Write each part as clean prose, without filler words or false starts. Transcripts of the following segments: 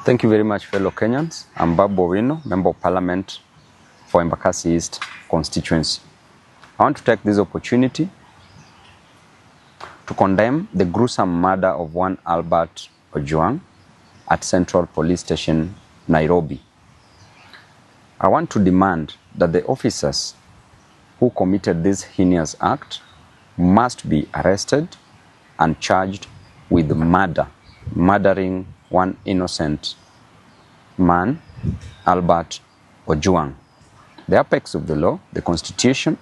Thank you very much, fellow Kenyans. I'm Babu Owino, Member of Parliament for Embakasi East constituency. I want to take this opportunity to condemn the gruesome murder of one Albert Ojwang at Central Police Station, Nairobi. I want to demand that the officers who committed this heinous act must be arrested and charged with murdering one innocent man, Albert Ojwang. The apex of the law, the Constitution,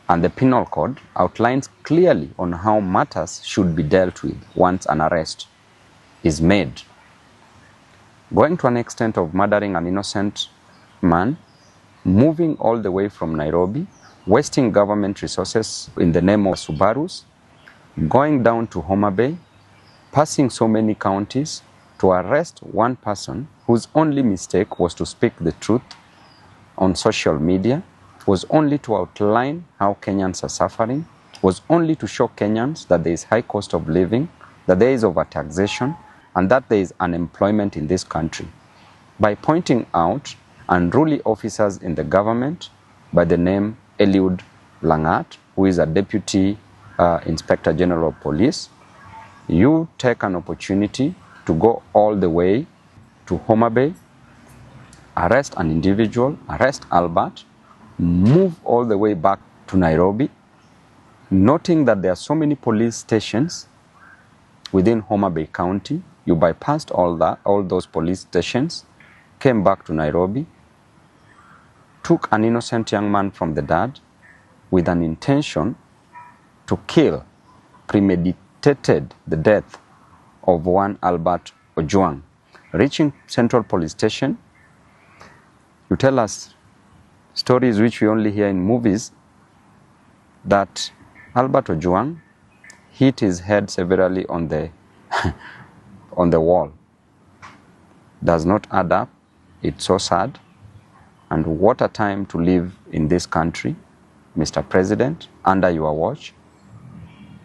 and the Penal Code outlines clearly on how matters should be dealt with once an arrest is made. Going to an extent of murdering an innocent man, moving all the way from Nairobi, wasting government resources in the name of Subarus, going down to Homa Bay, passing so many counties to arrest one person whose only mistake was to speak the truth on social media, was only to outline how Kenyans are suffering, was only to show Kenyans that there is high cost of living, that there is overtaxation, and that there is unemployment in this country. By pointing out unruly officers in the government by the name Eliud Langat, who is a Deputy Inspector General of Police, you take an opportunity to go all the way to Homa Bay, arrest an individual, arrest Albert, move all the way back to Nairobi, noting that there are so many police stations within Homa Bay County. You bypassed all those police stations, came back to Nairobi, took an innocent young man from the dad with an intention to kill, premeditated the death of one Albert Ojwang. Reaching Central Police Station, you tell us stories which we only hear in movies that Albert Ojwang hit his head severely on the on the wall. Does not add up. It's so sad. And what a time to live in this country, Mr. President, under your watch.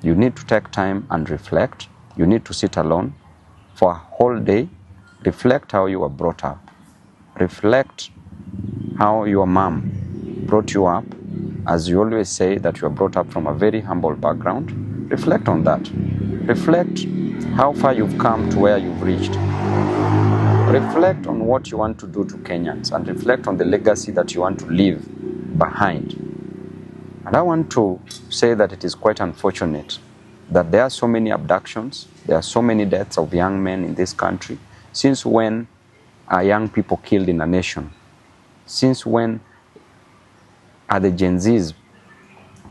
You need to take time and reflect. You need to sit alone for a whole day. Reflect how you were brought up. Reflect how your mom brought you up. As you always say that you were brought up from a very humble background. Reflect on that. Reflect how far you've come to where you've reached. Reflect on what you want to do to Kenyans and reflect on the legacy that you want to leave behind. And I want to say that it is quite unfortunate that there are so many abductions, there are so many deaths of young men in this country. Since when are young people killed in a nation? Since when are the Gen Zs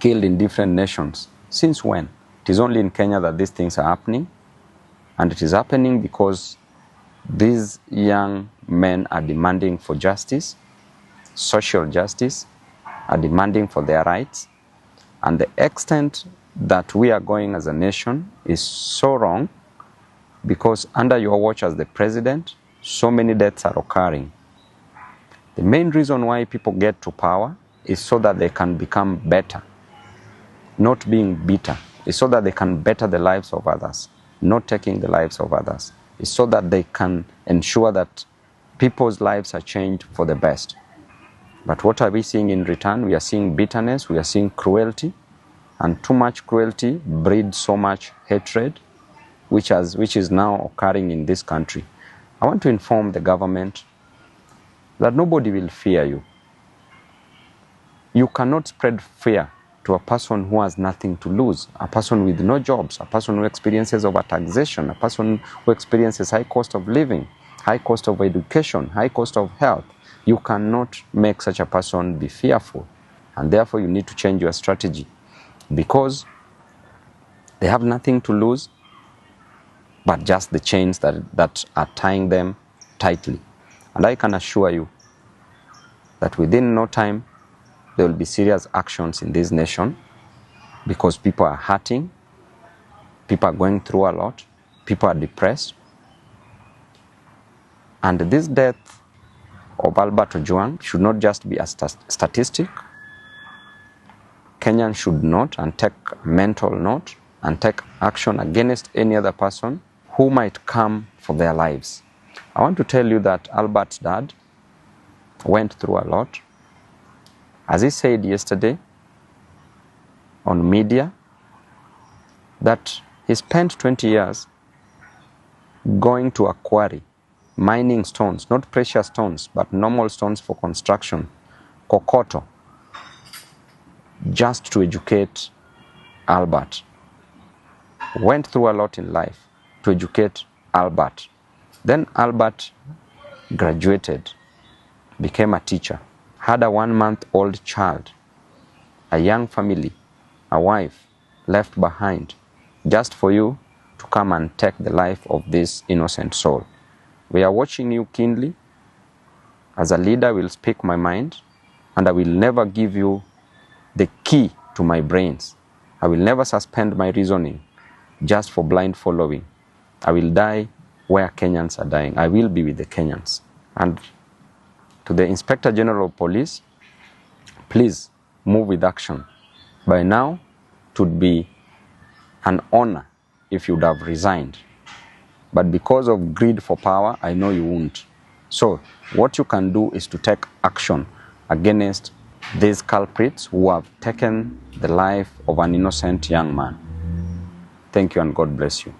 killed in different nations? Since when? It is only in Kenya that these things are happening. And it is happening because these young men are demanding for justice, social justice, are demanding for their rights. And the extent that we are going as a nation is so wrong because under your watch as the president, so many deaths are occurring. The main reason why people get to power is so that they can become better, not being bitter. It's so that they can better the lives of others, not taking the lives of others. It's so that they can ensure that people's lives are changed for the best. But what are we seeing in return? We are seeing bitterness, we are seeing cruelty, and too much cruelty breeds so much hatred, which is now occurring in this country. I want to inform the government that nobody will fear you. You cannot spread fear to a person who has nothing to lose, a person with no jobs, a person who experiences overtaxation, a person who experiences high cost of living, high cost of education, high cost of health. You cannot make such a person be fearful. And therefore you need to change your strategy because they have nothing to lose but just the chains that are tying them tightly. And I can assure you that within no time there will be serious actions in this nation because people are hurting, people are going through a lot, people are depressed. And this death of Albert Ojwang should not just be a statistic. Kenyans should note and take mental note and take action against any other person who might come for their lives. I want to tell you that Albert's dad went through a lot. As he said yesterday on media, that he spent 20 years going to a quarry, mining stones, not precious stones, but normal stones for construction, kokoto, just to educate Albert. Went through a lot in life to educate Albert. Then Albert graduated, became a teacher, had a 1-month-old child, a young family, a wife left behind, just for you to come and take the life of this innocent soul. We are watching you keenly. As a leader, I will speak my mind, and I will never give you the key to my brains. I will never suspend my reasoning just for blind following. I will die where Kenyans are dying. I will be with the Kenyans. And to the Inspector General of Police, please move with action. By now, it would be an honor if you would have resigned. But because of greed for power, I know you won't. So what you can do is to take action against these culprits who have taken the life of an innocent young man. Thank you and God bless you.